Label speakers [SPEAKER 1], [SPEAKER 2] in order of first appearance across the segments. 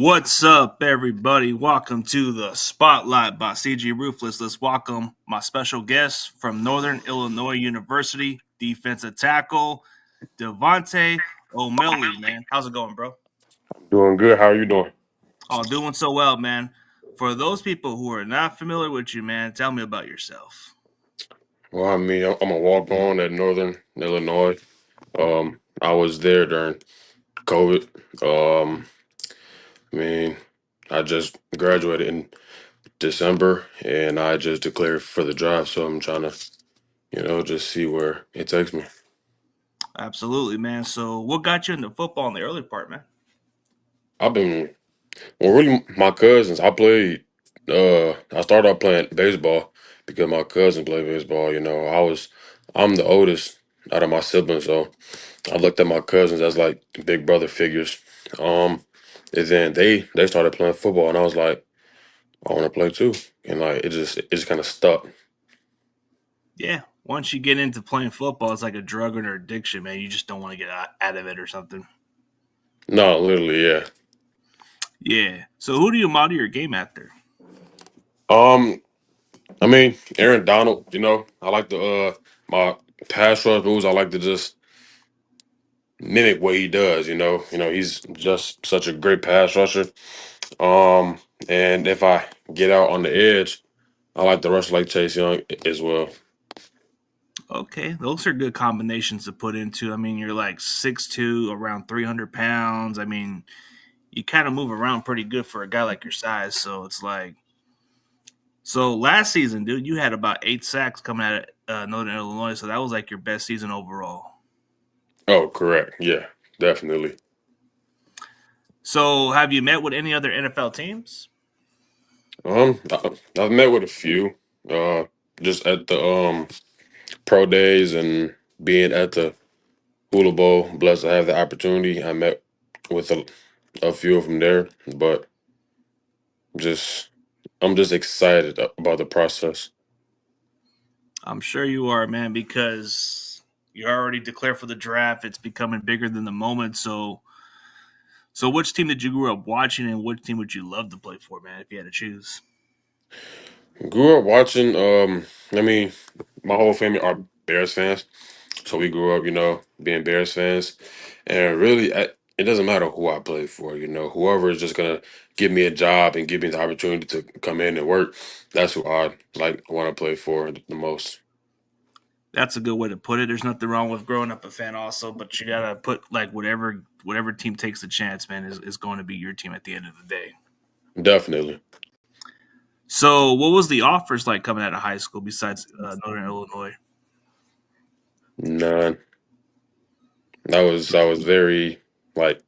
[SPEAKER 1] What's up, everybody? Welcome to the Spotlight by CG Ruthless. Let's welcome my special guest from Northern Illinois University, defensive tackle, Devonte O'Malley, man. How's it going, bro?
[SPEAKER 2] Doing good. How are you doing?
[SPEAKER 1] Oh, doing so well, man. For those people who are not familiar with you, man, tell me about yourself.
[SPEAKER 2] Well, I'm a walk on at Northern Illinois. I was there during COVID. Um, I mean, I just graduated in December, and I just declared for the draft. So I'm trying to, just see where it takes me.
[SPEAKER 1] Absolutely, man. So, what got you into football in the early part, man?
[SPEAKER 2] I've been, well, really, my cousins. I started off playing baseball because my cousin played baseball. I'm the oldest out of my siblings, so I looked at my cousins as like big brother figures. Um, and then they started playing football, and I was like, I want to play too. And like it just kind of stuck.
[SPEAKER 1] Yeah, once you get into playing football, it's like a drug or an addiction, man. You just don't want to get out of it or something.
[SPEAKER 2] No, literally, yeah.
[SPEAKER 1] Yeah. So who do you model your game after?
[SPEAKER 2] Um, Aaron Donald. I like my pass rush moves. I like to just mimic what he does. He's just such a great pass rusher. Um, and if I get out on the edge, I like to rush like Chase Young as well.
[SPEAKER 1] Okay, those are good combinations to put into. I mean, you're like 6'2", around 300 pounds. I mean, you kind of move around pretty good for a guy like your size. So it's like, so last season, dude, you had about 8 sacks coming out of Northern Illinois. So that was like your best season overall.
[SPEAKER 2] Oh, correct. Yeah, definitely.
[SPEAKER 1] So have you met with any other NFL teams?
[SPEAKER 2] I've met with a few, uh, just at the pro days and being at the Hula Bowl. Blessed to have the opportunity. I met with a few of them there, but just I'm just excited about the process.
[SPEAKER 1] I'm sure you are, man, because you already declared for the draft. It's becoming bigger than the moment. So which team did you grow up watching, and which team would you love to play for, man, if you had to choose?
[SPEAKER 2] Grew up watching. I mean, my whole family are Bears fans, so we grew up, being Bears fans, and really, it doesn't matter who I play for. Whoever is just gonna give me a job and give me the opportunity to come in and work. That's who I like want to play for the most.
[SPEAKER 1] That's a good way to put it. There's nothing wrong with growing up a fan, also, but you gotta put like whatever team takes the chance, man, is going to be your team at the end of the day.
[SPEAKER 2] Definitely.
[SPEAKER 1] So, what was the offers like coming out of high school besides Northern Illinois?
[SPEAKER 2] None. I was very like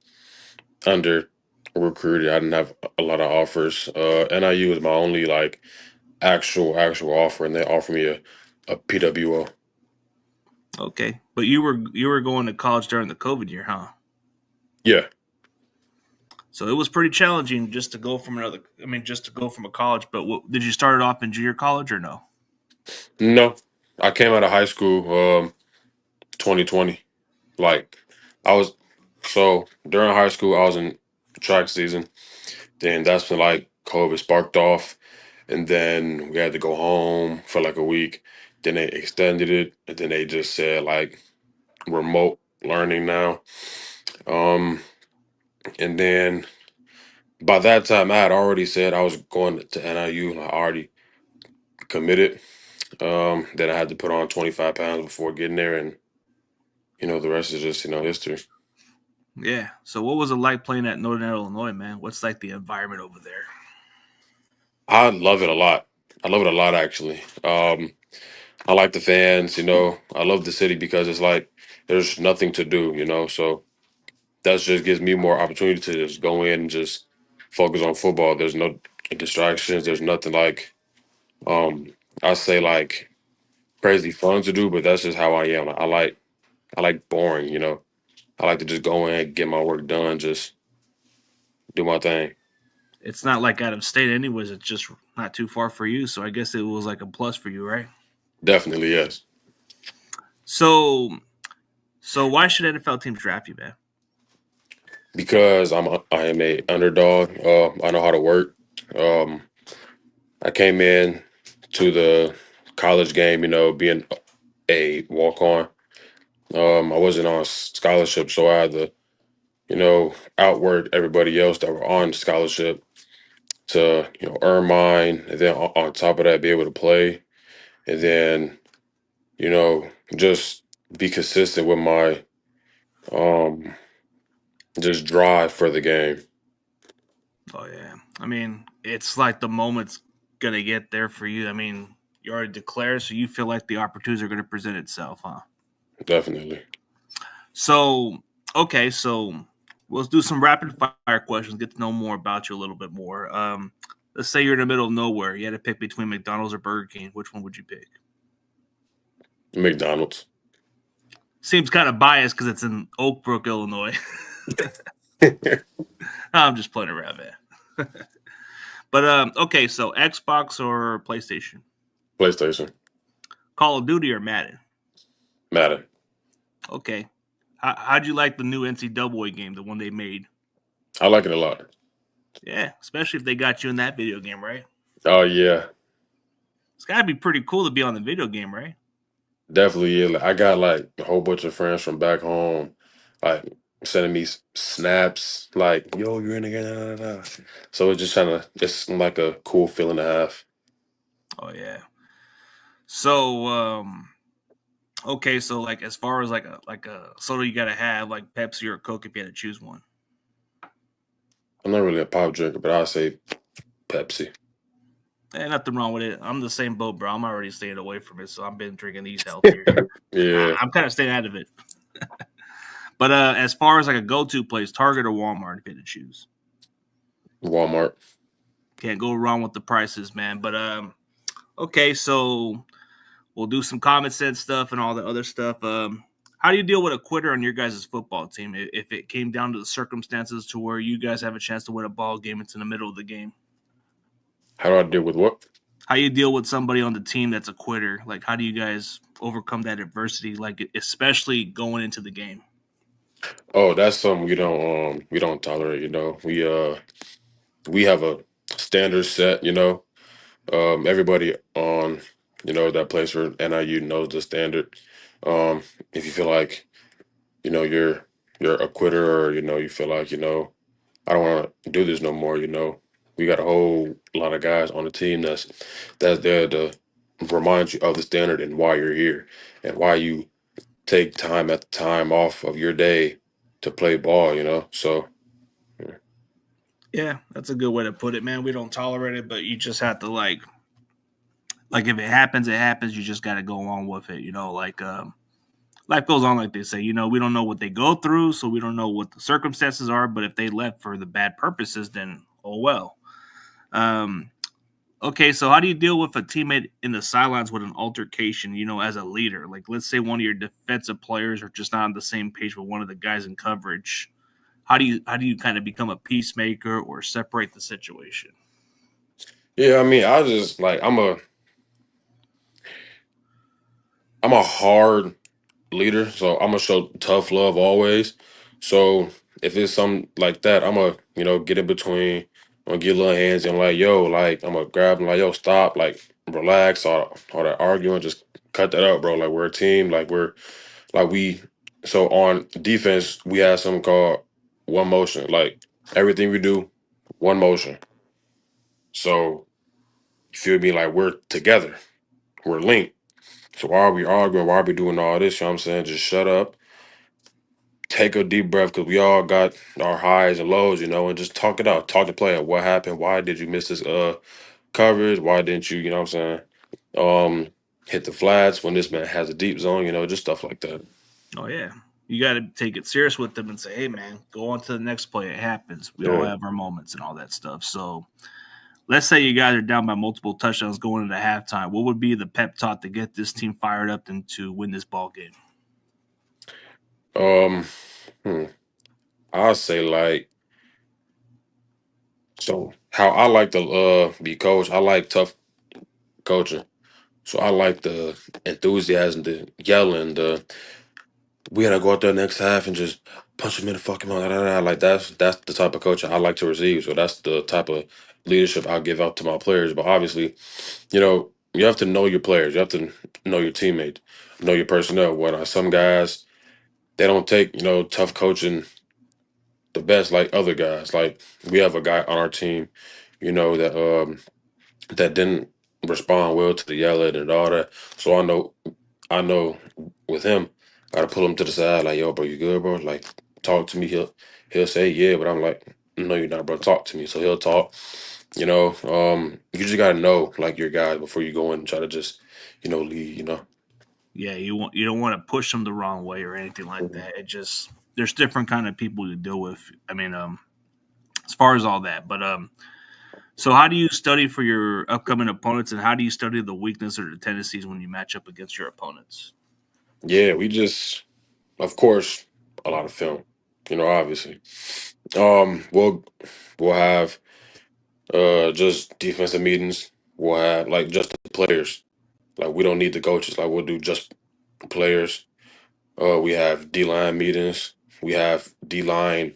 [SPEAKER 2] under recruited. I didn't have a lot of offers. NIU was my only like actual offer, and they offered me a PWO.
[SPEAKER 1] Okay, but you were going to college during the COVID year, huh?
[SPEAKER 2] Yeah.
[SPEAKER 1] So it was pretty challenging just to go from another. I mean, just to go from a college. But did you start it off in junior college or no?
[SPEAKER 2] No, I came out of high school 2020. Like I was so during high school I was in track season. Then that's when like COVID sparked off, and then we had to go home for like a week. Then they extended it, and then they just said like remote learning now. Um, and then by that time I had already said I was going to NIU. And I already committed. Then I had to put on 25 pounds before getting there, and the rest is just history.
[SPEAKER 1] Yeah. So what was it like playing at Northern Illinois, man? What's like the environment over there?
[SPEAKER 2] I love it a lot. I love it a lot actually. I like the fans. I love the city because it's like there's nothing to do. So that just gives me more opportunity to just go in and just focus on football. There's no distractions. There's nothing like um I say like crazy fun to do, but that's just how I am. I like boring. I like to just go in, get my work done, just do my thing.
[SPEAKER 1] It's not like out of state, anyways. It's just not too far for you. So I guess it was like a plus for you, right?
[SPEAKER 2] Definitely yes.
[SPEAKER 1] So, so why should NFL teams draft you, man?
[SPEAKER 2] because I am a underdog. I know how to work. Um, I came in to the college game, being a walk on. I wasn't on scholarship, so I had to, outwork everybody else that were on scholarship to, earn mine, and then on top of that, be able to play, and then, you know, just be consistent with my um just drive for the game.
[SPEAKER 1] Oh yeah. I mean, it's like the moment's gonna get there for you. I mean, you already declared, so you feel like the opportunities are gonna present itself, huh?
[SPEAKER 2] Definitely.
[SPEAKER 1] So okay, so let's do some rapid fire questions, get to know more about you a little bit more. Let's say you're in the middle of nowhere. You had to pick between McDonald's or Burger King. Which one would you pick?
[SPEAKER 2] McDonald's.
[SPEAKER 1] Seems kind of biased because it's in Oak Brook, Illinois. I'm just playing around, man. But okay, so Xbox or PlayStation?
[SPEAKER 2] PlayStation.
[SPEAKER 1] Call of Duty or Madden?
[SPEAKER 2] Madden.
[SPEAKER 1] Okay. How'd you like the new NCAA game, the one they made?
[SPEAKER 2] I like it a lot.
[SPEAKER 1] Yeah, especially if they got you in that video game, right?
[SPEAKER 2] Oh yeah,
[SPEAKER 1] It's got to be pretty cool to be on the video game, right?
[SPEAKER 2] definitely. Yeah. Like, I got like a whole bunch of friends from back home, like sending me snaps, like "Yo, you're in again." Da, da, da. So it's just it's like a cool feeling to have.
[SPEAKER 1] Oh yeah. So okay, so like as far as like a soda you gotta have, like Pepsi or Coke if you had to choose one.
[SPEAKER 2] I'm not really a pop drinker, but I'll say Pepsi.
[SPEAKER 1] Nothing wrong with it. I'm the same boat, bro. I'm already staying away from it, so I've been drinking these healthier.
[SPEAKER 2] Yeah,
[SPEAKER 1] I'm kind of staying out of it. But as far as like a go-to place, Target or Walmart if you had to choose.
[SPEAKER 2] Walmart.
[SPEAKER 1] Can't go wrong with the prices, man. But okay, so we'll do some common sense stuff and all the other stuff. How do you deal with a quitter on your guys' football team if it came down to the circumstances to where you guys have a chance to win a ball game? It's in the middle of the game.
[SPEAKER 2] How do I deal with what?
[SPEAKER 1] How you deal with somebody on the team that's a quitter? Like, how do you guys overcome that adversity? Like, especially going into the game.
[SPEAKER 2] Oh, that's something we don't tolerate. We have a standard set. Everybody on that plays for NIU knows the standard. If you feel like you're a quitter, or you feel like I don't want to do this no more. We got a whole lot of guys on the team that's there to remind you of the standard and why you're here and why you take time at the time off of your day to play ball. So yeah.
[SPEAKER 1] Yeah, that's a good way to put it, man. We don't tolerate it, but you just have to like if it happens, it happens. You just got to go on with it. Like life goes on, like they say. We don't know what they go through, so we don't know what the circumstances are. But if they left for the bad purposes, then oh well. Um, okay, so how do you deal with a teammate in the sidelines with an altercation? As a leader, like let's say one of your defensive players are just not on the same page with one of the guys in coverage. How do you kind of become a peacemaker or separate the situation?
[SPEAKER 2] Yeah, I mean, I just like I'm a hard leader, so I'm gonna show tough love always. So if it's something like that, I'm gonna get in between. I'm gonna get little hands and like yo, like I'm gonna grab them like yo, stop, like relax, all that arguing, just cut that out, bro. Like we're a team, like we're like we. So on defense, we have something called one motion. Like everything we do, one motion. So you feel me? Like we're together, we're linked. So why are we arguing? Why are we doing all this? You know what I'm saying? Just shut up, take a deep breath because we all got our highs and lows, and just talk it out. Talk to player. What happened? Why did you miss this coverage? Why didn't you, what I'm saying? Hit the flats when this man has a deep zone, just stuff like that.
[SPEAKER 1] Oh yeah. You got to take it serious with them and say, "Hey man, go on to the next play. It happens. We all
[SPEAKER 2] Yeah.
[SPEAKER 1] have our moments and all that stuff." So, let's say you guys are down by multiple touchdowns going into halftime. What would be the pep talk to get this team fired up and to win this ball game?
[SPEAKER 2] Um hmm, I'll say like so how I like to be coached, I like tough coaching. So I like the enthusiasm, the yelling, we gotta go out there next half and just punch him in the fucking mouth. Da, da, da. Like that's the type of coach I like to receive. So that's the type of leadership I'll give out to my players. But obviously, you have to know your players. You have to know your teammates, know your personnel. What some guys they don't take tough coaching the best like other guys. Like we have a guy on our team, that didn't respond well to the yelling and all that. So I know with him, I gotta pull him to the side, like, yo, bro, you good, bro? Like, talk to me. He'll say, yeah, but I'm like, no, you're not, bro. Talk to me. So he'll talk. You just gotta know like your guys before you go in and try to just, lead.
[SPEAKER 1] Yeah, you don't want to push them the wrong way or anything like
[SPEAKER 2] Mhm.
[SPEAKER 1] that. It just there's different kind of people you deal with. I mean, as far as all that, but so how do you study for your upcoming opponents, and how do you study the weakness or the tendencies when you match up against your opponents?
[SPEAKER 2] Yeah, we just, of course, a lot of film. Obviously. We'll have just defensive meetings. We'll have like just the players. Like we don't need the coaches. Like we'll do just players. We have D line meetings. We have D line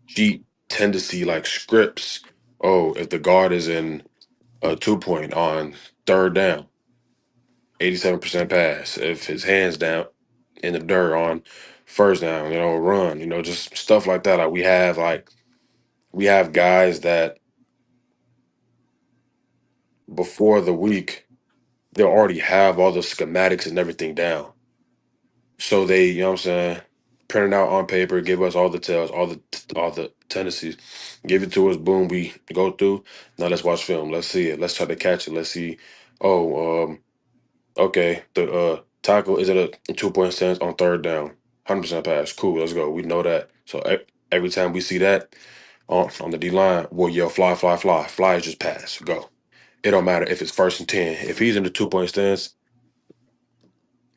[SPEAKER 2] sheet tendency like scripts. Oh, if the guard is in a 2 point on third down, 87% pass. If his hands down in the dirt on first down, run. Just stuff like that. We have guys that before the week they'll already have all the schematics and everything down. So they, what I'm saying, print it out on paper, give us all the tells, all the tendencies, give it to us. Boom, we go through. Now let's watch film. Let's see it. Let's try to catch it. Let's see. Oh, okay. The tackle is at a 2 point stance on third down, 100% pass. Cool. Let's go. We know that. So every time we see that on the D line, we'll yell fly, fly, fly. Fly is just pass. Go. It don't matter if it's 1st and 10. If he's in the 2 point stance,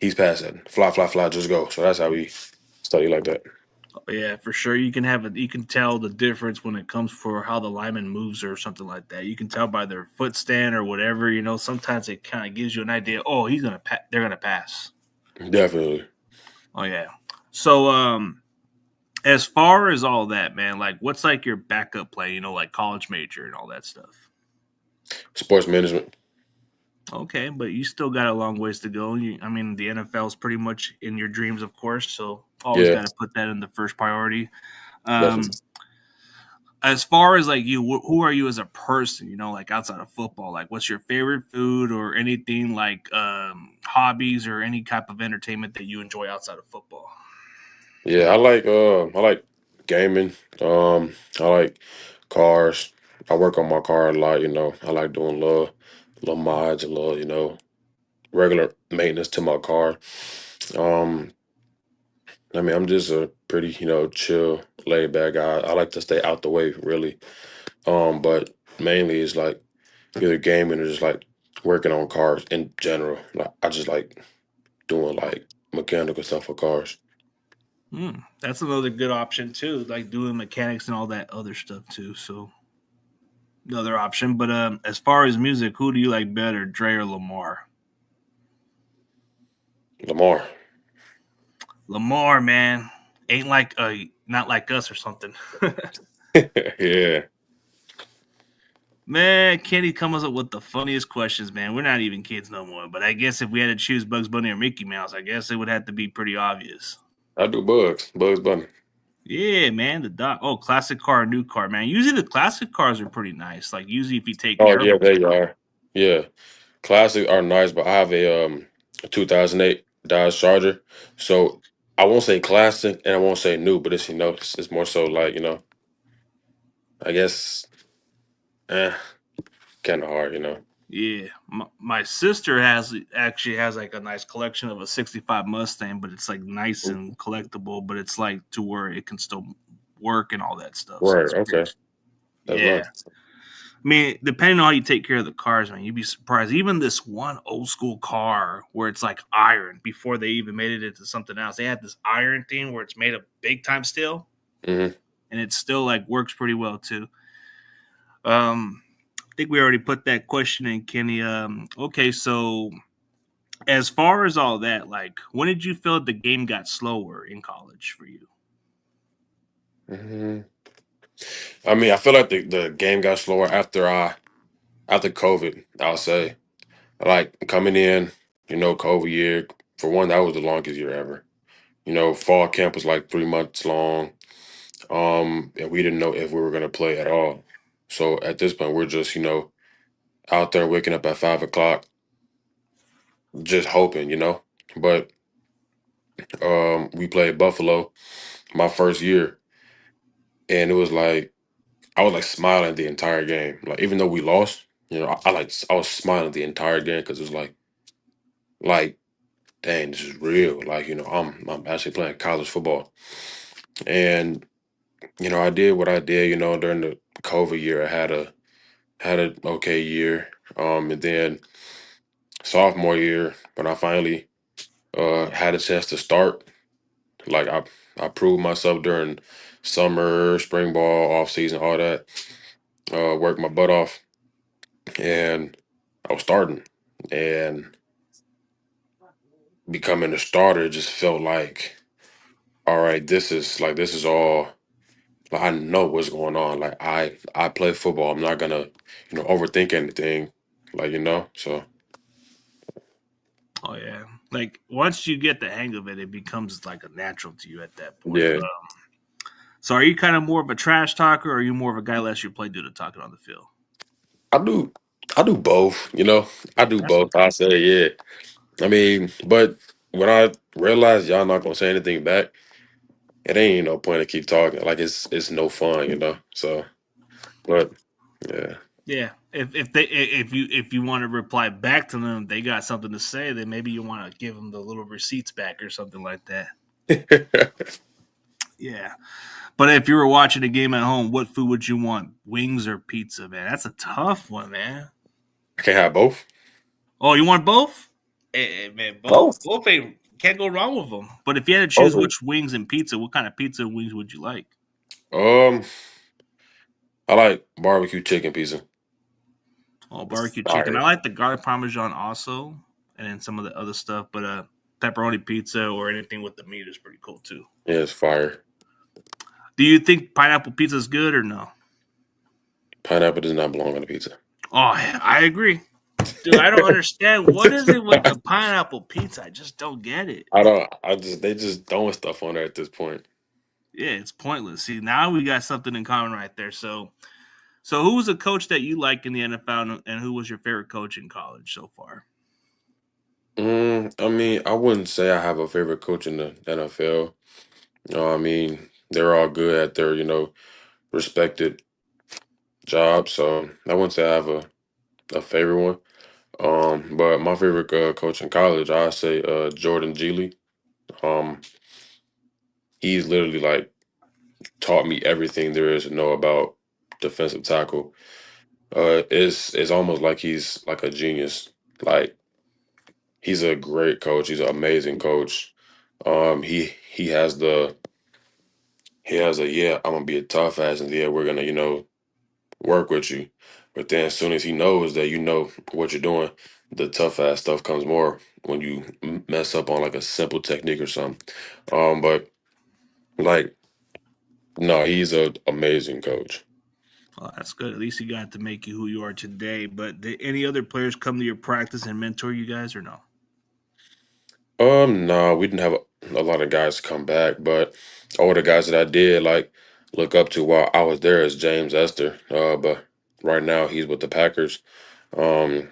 [SPEAKER 2] he's passing. Fly, fly, fly. Just go. So that's how we study like that.
[SPEAKER 1] Yeah, for sure. You can tell the difference when it comes for how the lineman moves or something like that. You can tell by their foot stand or whatever. Sometimes it kind of gives you an idea. Oh, they're gonna pass.
[SPEAKER 2] Definitely.
[SPEAKER 1] Oh yeah. So as far as all that, man, like what's like your backup play? Like college major and all that stuff.
[SPEAKER 2] Sports management.
[SPEAKER 1] Okay, but you still got a long ways to go. I mean, the NFL is pretty much in your dreams, of course. So always
[SPEAKER 2] Yeah,
[SPEAKER 1] got to put that in the first priority. Um,
[SPEAKER 2] definitely.
[SPEAKER 1] as far as like you, who are you as a person? Like outside of football, like what's your favorite food or anything like hobbies or any type of entertainment that you enjoy outside of football?
[SPEAKER 2] Yeah, I like gaming. I like cars. I work on my car a lot. I like doing little mods and regular maintenance to my car. Um, I mean, I'm just a pretty, chill, laid back guy. I like to stay out the way, really. But mainly it's like either gaming or just like working on cars in general. Like I just like doing like mechanical stuff for cars.
[SPEAKER 1] That's another good option too, like doing mechanics and all that other stuff too. So another option. But as far as music, who do you like better, Dre or Lamar?
[SPEAKER 2] Lamar.
[SPEAKER 1] Lamar, man, ain't like not like us or something.
[SPEAKER 2] Yeah,
[SPEAKER 1] Man, Kenny comes up with the funniest questions, man. We're not even kids no more. But I guess if we had to choose Bugs Bunny or Mickey Mouse, I guess it would have to be pretty obvious.
[SPEAKER 2] I do Bugs Bunny.
[SPEAKER 1] Yeah, man, the dog. Oh, classic car, new car, man. Usually the classic cars are pretty nice. Like usually if you take
[SPEAKER 2] Oh
[SPEAKER 1] care of
[SPEAKER 2] yeah,
[SPEAKER 1] them.
[SPEAKER 2] they are. Yeah, classic are nice, but I have a 2008 Dodge Charger, so I won't say classic and I won't say new, but it's more so like I guess kind of hard.
[SPEAKER 1] Yeah, my sister has like a nice collection of a '65 Mustang, but it's like nice and collectible. But it's like to where it can still work and all that stuff. So
[SPEAKER 2] Right.
[SPEAKER 1] it's pretty.
[SPEAKER 2] Okay. That's
[SPEAKER 1] Yeah,
[SPEAKER 2] nice.
[SPEAKER 1] I mean, depending on how you take care of the cars, man, you'd be surprised. Even this one old school car where it's like iron before they even made it into something else. They had this iron thing where it's made of big time steel,
[SPEAKER 2] Hmm.
[SPEAKER 1] and it still like works pretty well too. I think we already put that question in, Kenny. Okay, so As far as all that, like, when did you feel the game got slower in college for you?
[SPEAKER 2] Mhm. I mean, I feel like the game got slower after COVID. I'll say, like coming in, COVID year for one, that was the longest year ever. Fall camp was like 3 months long. And we didn't know if we were gonna play at all. So at this point, we're just out there waking up at 5 o'clock, just hoping. But we played Buffalo my first year, and it was like I was like smiling the entire game. Like even though we lost, I was smiling the entire game because it was like dang, this is real. Like I'm actually playing college football, and I did what I did. During the COVID year, I had an okay year. And then sophomore year when I finally had a chance to start, like I proved myself during summer, spring ball, off season, all that. Worked my butt off, and I was starting, and becoming a starter just felt like, all right, this is all. Like I know what's going on. Like I play football. I'm not gonna overthink anything. So
[SPEAKER 1] Oh yeah, like once you get the hang of it, it becomes like a natural to you at that point.
[SPEAKER 2] yeah,
[SPEAKER 1] So, are you kind of more of a trash talker, or are you more of a guy lets you play do the talking on the field?
[SPEAKER 2] I do. I do both. I do
[SPEAKER 1] That's
[SPEAKER 2] both. I
[SPEAKER 1] okay.
[SPEAKER 2] say yeah. I mean, but when I realize y'all not gonna say anything back, it ain't no point to keep talking. Like it's no fun. So, but yeah,
[SPEAKER 1] Yeah, if you want to reply back to them, they got something to say. Then maybe you want to give them the little receipts back or something like that.
[SPEAKER 2] I
[SPEAKER 1] Yeah, but if you were watching a game at home, what food would you want? Wings or pizza, man? That's a tough one, man.
[SPEAKER 2] can't have both.
[SPEAKER 1] Oh, you want both? Man, both
[SPEAKER 2] Both.
[SPEAKER 1] both ain't can't go wrong with them. But if you had to choose
[SPEAKER 2] Both.
[SPEAKER 1] which wings and pizza, what kind of pizza and wings would you like?
[SPEAKER 2] Um, I like barbecue chicken pizza.
[SPEAKER 1] Oh,
[SPEAKER 2] It's
[SPEAKER 1] barbecue chicken. I
[SPEAKER 2] fire.
[SPEAKER 1] like the garlic parmesan also, and then some of the other stuff. But pepperoni pizza or anything with the meat is pretty cool too.
[SPEAKER 2] Yeah, it's fire.
[SPEAKER 1] Do you think pineapple pizza is good or no?
[SPEAKER 2] Pineapple does not belong on a pizza.
[SPEAKER 1] Oh, yeah, I agree, dude. I don't understand what is it with the pineapple pizza. I just don't get it.
[SPEAKER 2] I don't. They just throwing stuff on there at this point.
[SPEAKER 1] Yeah, it's pointless. See, now we got something in common right there. So who was a coach that you like in the NFL, and who was your favorite coach in college so far?
[SPEAKER 2] I mean, I wouldn't say I have a favorite coach in the NFL. I mean, they're all good at their respected jobs. So I wouldn't say I have a favorite one. But my favorite coach in college, I say Jordan Geely. Um, he's literally like taught me everything there is to know about defensive tackle. It's almost like he's like a genius. Like he's a great coach. He's an amazing coach. He has a yeah, I'm gonna be a tough ass, and yeah, we're gonna work with you. But then as soon as he knows that you know what you're doing, the tough ass stuff comes more when you mess up on like a simple technique or something. But like no, he's an amazing coach.
[SPEAKER 1] Well, that's good. At least he got to make you who you are today. But did any other players come to your practice and mentor you guys or no?
[SPEAKER 2] No, we didn't have a lot of guys come back, but all the guys that I did like look up to while I was there is James Esther. But right now he's with the Packers. Um,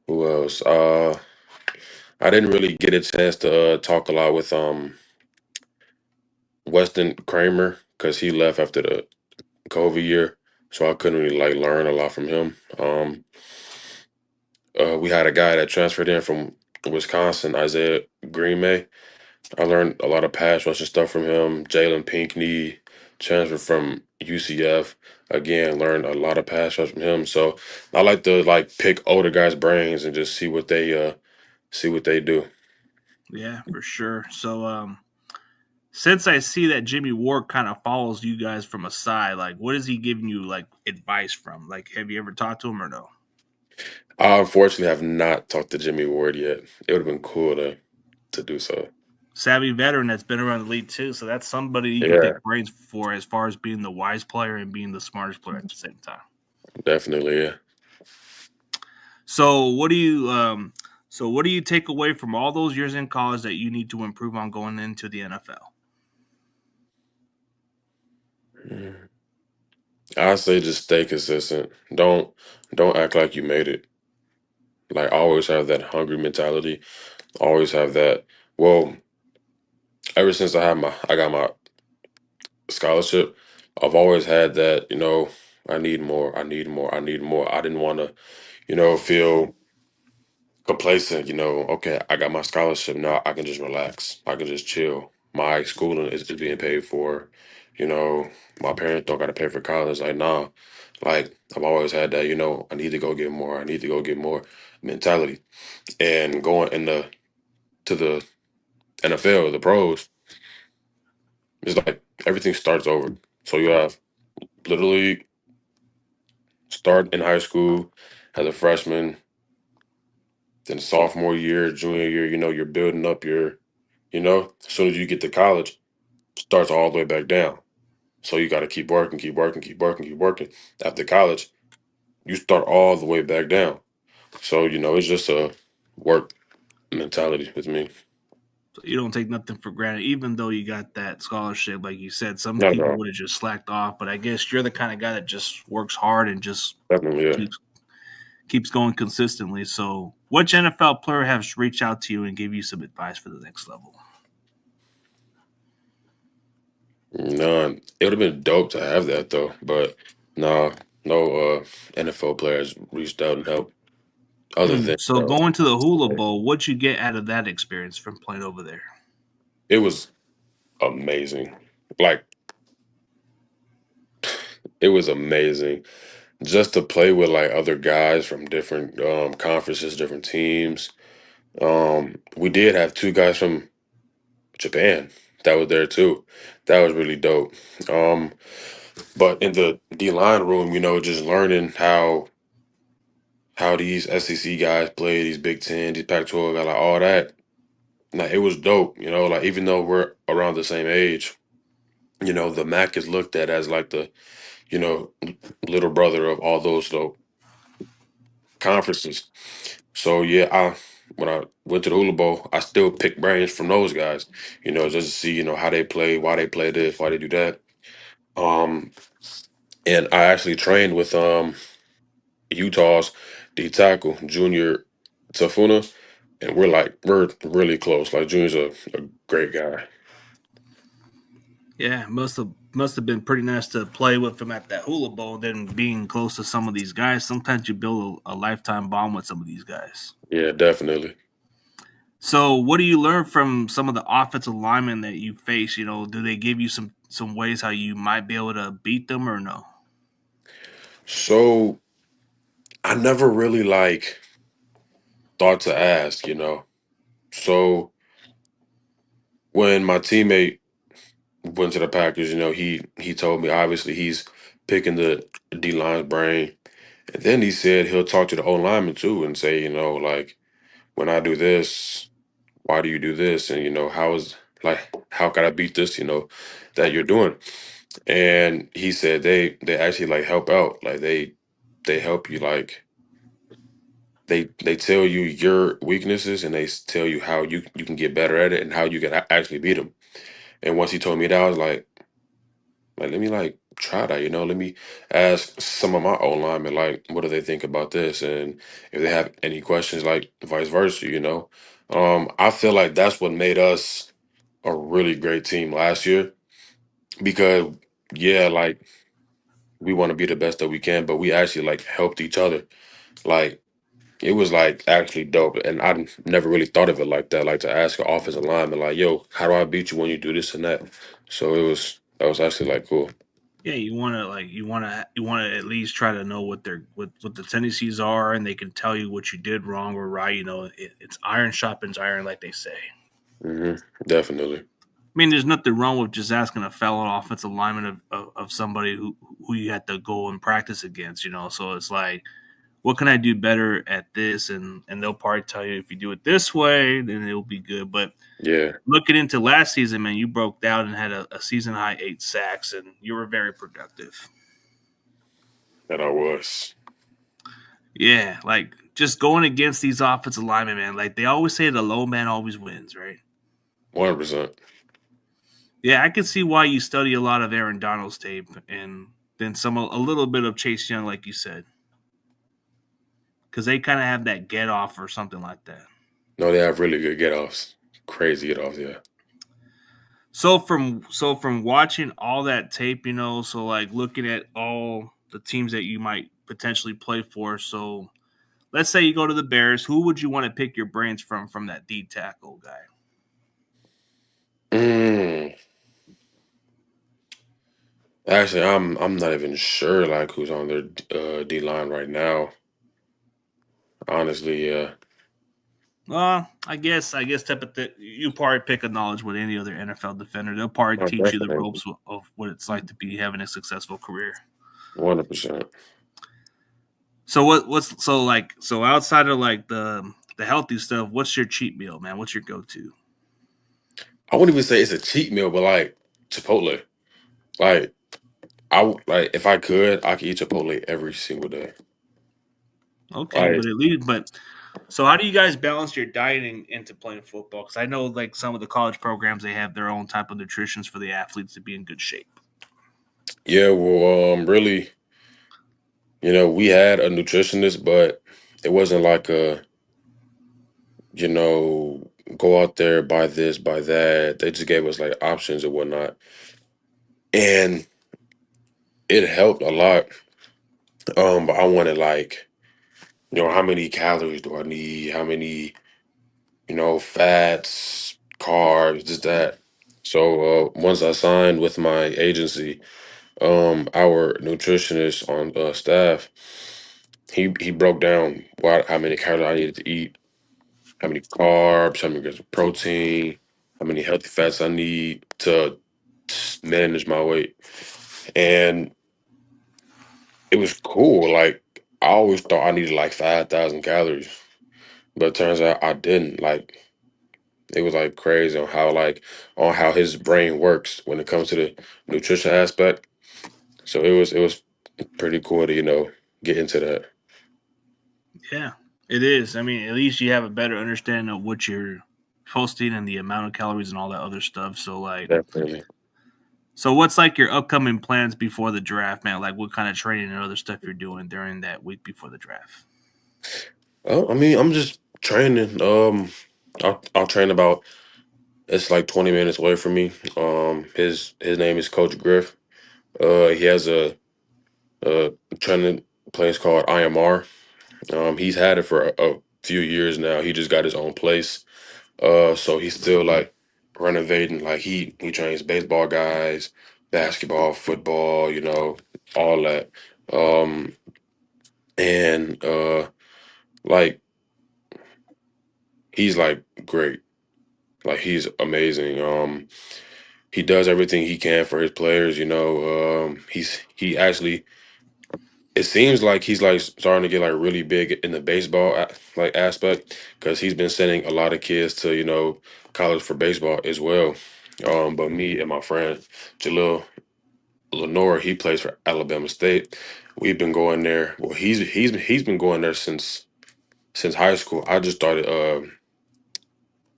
[SPEAKER 2] who else? I didn't really get a chance to talk a lot with Weston Kramer because he left after the COVID year, so I couldn't really like learn a lot from him. We had a guy that transferred in from Wisconsin, Isaiah Greenmay. I learned a lot of pass rushing stuff from him. Jalen Pinkney transferred from UCF. Again, learned a lot of pass rush from him. So I like to like pick older guys' brains and just see what they do.
[SPEAKER 1] Yeah, for sure. So, since I see that Jimmy Ward kind of follows you guys from a side, like, what is he giving you like advice from? Like, have you ever talked to him or no?
[SPEAKER 2] I unfortunately have not talked to Jimmy Ward yet. It would have been cool to do so.
[SPEAKER 1] Savvy veteran that's been around the league too, so that's somebody you can
[SPEAKER 2] Yeah,
[SPEAKER 1] pick brains for as far as being the wise player and being the smartest player at the same time.
[SPEAKER 2] definitely. Yeah.
[SPEAKER 1] So what do you take away from all those years in college that you need to improve on going into the NFL?
[SPEAKER 2] Mm. I say just stay consistent. Don't act like you made it. Like always have that hungry mentality. Always have that. Well, ever since I got my scholarship, I've always had that. I need more. I need more. I need more. I didn't want to, feel complacent. Okay, I got my scholarship now. I can just relax. I can just chill. My schooling is just being paid for. You know, my parents don't got to pay for college. Like, nah. Like, I've always had that. I need to go get more. I need to go get more mentality. And going to the NFL, the pros, it's like everything starts over. So you have literally start in high school as a freshman, then sophomore year, junior year. You're building up as soon as you get to college, starts all the way back down. So you got to keep working, keep working, keep working, keep working. After college, you start all the way back down. So it's just a work mentality with me.
[SPEAKER 1] So you don't take nothing for granted, even though you got that scholarship. Like you said, some
[SPEAKER 2] Not at
[SPEAKER 1] people
[SPEAKER 2] all.
[SPEAKER 1] would have just slacked off, but I guess you're the kind of guy that just works hard and just
[SPEAKER 2] Definitely, yeah.
[SPEAKER 1] keeps keeps going consistently. So, which NFL player has reached out to you and gave you some advice for the next level?
[SPEAKER 2] None. It would have been dope to have that though, but no, no NFL players reached out and helped other than
[SPEAKER 1] So going to the Hula Bowl, what'd you get out of that experience from playing over there?
[SPEAKER 2] it was amazing. Like it was amazing just to play with like other guys from different conferences, different teams. We did have two guys from Japan that were there too. That was really dope. Um, but in the D line room, just learning how these SEC guys play, these Big Ten, these Pac-12 got like all that. Like it was dope. Like even though we're around the same age, the MAC is looked at as like the you know little brother of all those conferences. So yeah, I when I went to the Hula Bowl, I still pick brains from those guys. Just to see how they play, why they play this, why they do that. Um, and I actually trained with Utah's D tackle Junior Tafuna, and we're really close. Like Junior's a great guy.
[SPEAKER 1] Yeah, must have been pretty nice to play with him at that Hula Bowl. Then being close to some of these guys, sometimes you build a lifetime bond with some of these guys.
[SPEAKER 2] Yeah, definitely.
[SPEAKER 1] So, what do you learn from some of the offensive linemen that you face? Do they give you some ways how you might be able to beat them or no?
[SPEAKER 2] So I never really like thought to ask. So when my teammate went to the Packers, he told me obviously he's picking the D line's brain. And then he said he'll talk to the O lineman too and say, like when I do this, why do you do this? And how can I beat this, that you're doing? And he said they actually like help out. Like they help you like they tell you your weaknesses and tell you how you can get better at it and how you can actually beat them. And once he told me that, I was like, let me like try that, let me ask some of my own linemen, like, what do they think about this? And if they have any questions, like vice versa. I feel like that's what made us a really great team last year because, yeah, like we want to be the best that we can, but we actually like helped each other. Like, it was like actually dope. And I never really thought of it like that, like to ask an offensive lineman, like, yo, how do I beat you when you do this and that? So that was actually like cool.
[SPEAKER 1] Yeah, you want to at least try to know what the tendencies are, and they can tell you what you did wrong or right. It's iron sharpens iron, like they say.
[SPEAKER 2] Hmm. Definitely.
[SPEAKER 1] I mean, there's nothing wrong with just asking a fellow offensive lineman of somebody who you had to go and practice against. So it's like what can I do better at this, and they'll probably tell you if you do it this way, then it'll be good. But
[SPEAKER 2] Yeah,
[SPEAKER 1] looking into last season, man, you broke down and had a season high 8 sacks, and you were very productive.
[SPEAKER 2] that I was.
[SPEAKER 1] Yeah, like just going against these offensive linemen, man. Like they always say, the low man always wins, right?
[SPEAKER 2] 100%.
[SPEAKER 1] Yeah, I can see why you study a lot of Aaron Donald's tape, and then a little bit of Chase Young, like you said, because they kind of have that get off or something like that.
[SPEAKER 2] No, they have really good get offs. Crazy get offs, yeah.
[SPEAKER 1] So from watching all that tape, so like looking at all the teams that you might potentially play for. So let's say you go to the Bears, who would you want to pick your brains from that D tackle guy?
[SPEAKER 2] Mm. Actually, I'm not even sure like who's on their D line right now. Honestly, yeah.
[SPEAKER 1] I guess type of you probably pick a knowledge with any other NFL defender. They'll probably
[SPEAKER 2] Oh,
[SPEAKER 1] teach you the
[SPEAKER 2] definitely.
[SPEAKER 1] ropes of what it's like to be having a successful career.
[SPEAKER 2] 100%.
[SPEAKER 1] So what's outside of like the healthy stuff, what's your cheat meal, man? What's your go to?
[SPEAKER 2] I wouldn't even say it's a cheat meal, but like Chipotle. Like like if I could eat Chipotle every single day.
[SPEAKER 1] Okay,
[SPEAKER 2] Like,
[SPEAKER 1] but so how do you guys balance your dieting into playing football? Because I know like some of the college programs they have their own type of nutritions for the athletes to be in good shape.
[SPEAKER 2] yeah, well, really, we had a nutritionist, but it wasn't like you know, go out there, buy this, buy that. They just gave us like options and whatnot. And it helped a lot. But I wanted like, how many calories do I need? How many, fats, carbs, just that. So once I signed with my agency, our nutritionist on staff, he broke down how many calories I needed to eat, how many carbs, how many grams of protein, how many healthy fats I need to manage my weight. And it was cool. Like I always thought I needed like 5,000 calories, but it turns out I didn't. Like it was like crazy on how his brain works when it comes to the nutrition aspect. So it was pretty cool to get into that.
[SPEAKER 1] Yeah, it is. I mean, at least you have a better understanding of what you're posting and the amount of calories and all that other stuff.
[SPEAKER 2] Definitely.
[SPEAKER 1] So what's like your upcoming plans before the draft, man? Like what kind of training and other stuff you're doing during that week before the draft?
[SPEAKER 2] I mean, I'm just training. I'll train about it's like 20 minutes away from me. His name is Coach Griff. He has a training place called IMR. He's had it for a few years now. He just got his own place. So he's still like renovating. Like he trains baseball guys, basketball, football, all that. Um, and like he's like great. Like he's amazing. He does everything he can for his players. He actually it seems like he's like starting to get like really big in the baseball like aspect because he's been sending a lot of kids to college for baseball as well. But me and my friend Jalil Lenore, he plays for Alabama State. We've been going there. Well, he's been going there since high school. I just started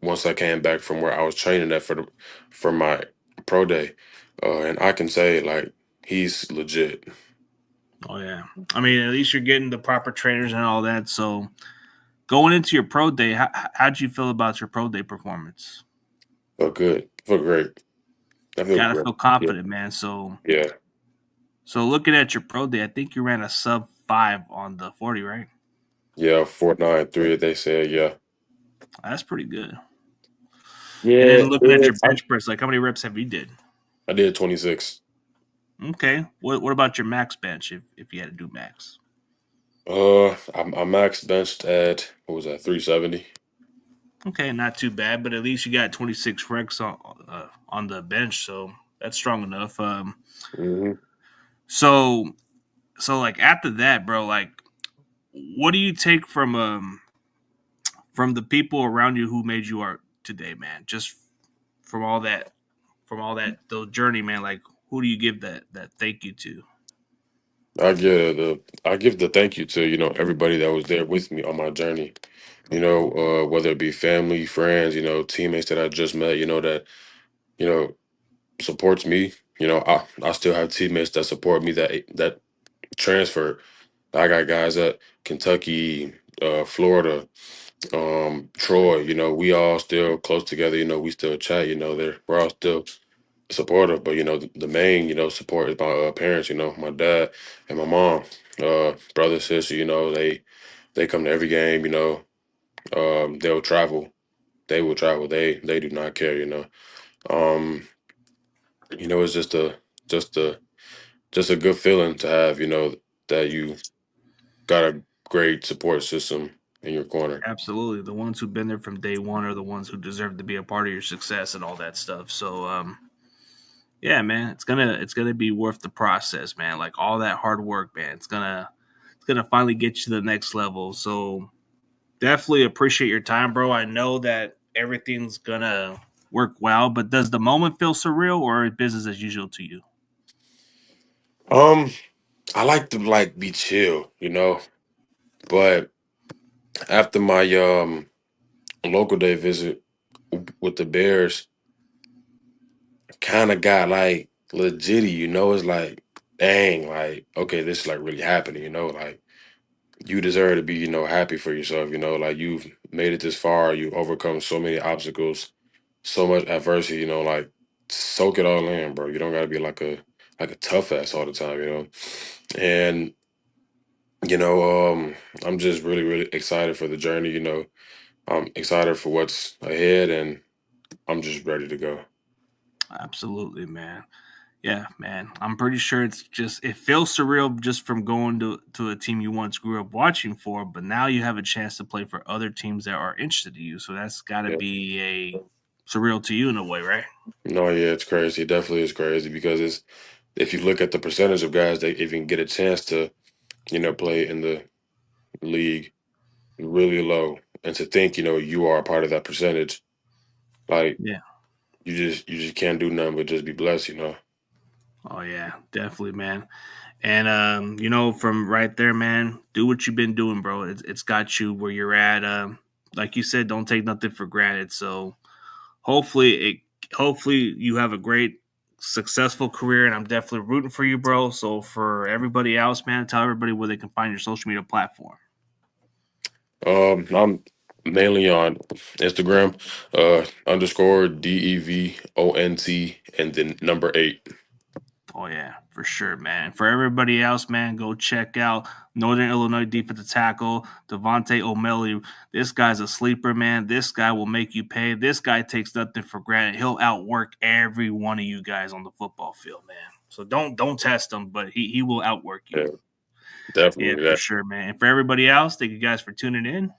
[SPEAKER 2] once I came back from where I was training at for my pro day, and I can say like he's legit.
[SPEAKER 1] Oh yeah, I mean at least you're getting the proper trainers and all that. So going into your pro day, how'd you feel about your pro day performance?
[SPEAKER 2] Feel good. Feel great. I feel
[SPEAKER 1] Gotta
[SPEAKER 2] great.
[SPEAKER 1] feel
[SPEAKER 2] Yeah.
[SPEAKER 1] confident, man. So
[SPEAKER 2] Yeah.
[SPEAKER 1] so looking at your pro day, I think you ran a sub 5 on the 40, right?
[SPEAKER 2] Yeah, 4.93. They said, yeah.
[SPEAKER 1] That's pretty good. And then
[SPEAKER 2] Yeah,
[SPEAKER 1] looking at your
[SPEAKER 2] it's,
[SPEAKER 1] bench press, like how many reps have you did?
[SPEAKER 2] I did 26.
[SPEAKER 1] Okay. What about your max bench if you had to do max?
[SPEAKER 2] I max benched at what was that, 370?
[SPEAKER 1] Okay, not too bad, but at least you got 26 reps on the bench, so that's strong enough.
[SPEAKER 2] Hmm.
[SPEAKER 1] So like after that, bro, like what do you take from the people around you who made you art today, man? Just from all that, the journey, man. Like, who do you give that thank you to?
[SPEAKER 2] I give the thank you to everybody that was there with me on my journey. Whether it be family, friends, teammates that I just met, that you know supports me. I still have teammates that support me that transfer. I got guys at Kentucky, Florida, Troy. We all still close together. We still chat. We're all still supportive. But the main support is my parents. My dad and my mom, brother, sister. They come to every game. They'll travel. They will travel. They do not care. Um, it's just a just a good feeling to have. That you got a great support system in your corner.
[SPEAKER 1] Absolutely, the ones who've been there from day one are the ones who deserve to be a part of your success and all that stuff. So, yeah, man, it's gonna be worth the process, man. Like all that hard work, man. It's gonna finally get you to the next level. So definitely appreciate your time, bro. I know that everything's gonna work well, but does the moment feel surreal or business as usual to you?
[SPEAKER 2] Um, I like to be chill, but after my local day visit with the Bears, kind of got legitty, it's like, dang, like, okay, this is like really happening, like you deserve to be, happy for yourself, like you've made it this far, you've overcome so many obstacles, so much adversity, like soak it all in, bro. You don't gotta be like a tough ass all the time, And I'm just really, really excited for the journey, I'm excited for what's ahead and I'm just ready to go.
[SPEAKER 1] Absolutely, man. Yeah, man. I'm pretty sure it feels surreal just from going to a team you once grew up watching for, but now you have a chance to play for other teams that are interested in you. So that's got to
[SPEAKER 2] Yeah.
[SPEAKER 1] be a surreal to you in a way, right?
[SPEAKER 2] No, yeah, it's crazy. It definitely is crazy because it's if you look at the percentage of guys that even get a chance to, play in the league, really low. And to think, you are a part of that percentage, like
[SPEAKER 1] Yeah.
[SPEAKER 2] you just can't do nothing but just be blessed.
[SPEAKER 1] Oh yeah, definitely, man. And from right there, man, do what you've been doing, bro. It's got you where you're at. Like you said, don't take nothing for granted. So hopefully hopefully you have a great successful career, and I'm definitely rooting for you, bro. So for everybody else, man, tell everybody where they can find your social media platform.
[SPEAKER 2] I'm mainly on Instagram, underscore DEVONT and then number 8.
[SPEAKER 1] Oh yeah, for sure, man. For everybody else, man, go check out Northern Illinois defensive tackle Devonte O'Malley. This guy's a sleeper, man. This guy will make you pay. This guy takes nothing for granted. He'll outwork every one of you guys on the football field, man. So don't test him, but he will outwork you.
[SPEAKER 2] Yeah,
[SPEAKER 1] Yeah,
[SPEAKER 2] definitely
[SPEAKER 1] for
[SPEAKER 2] that.
[SPEAKER 1] sure, man. And for everybody else, thank you guys for tuning in.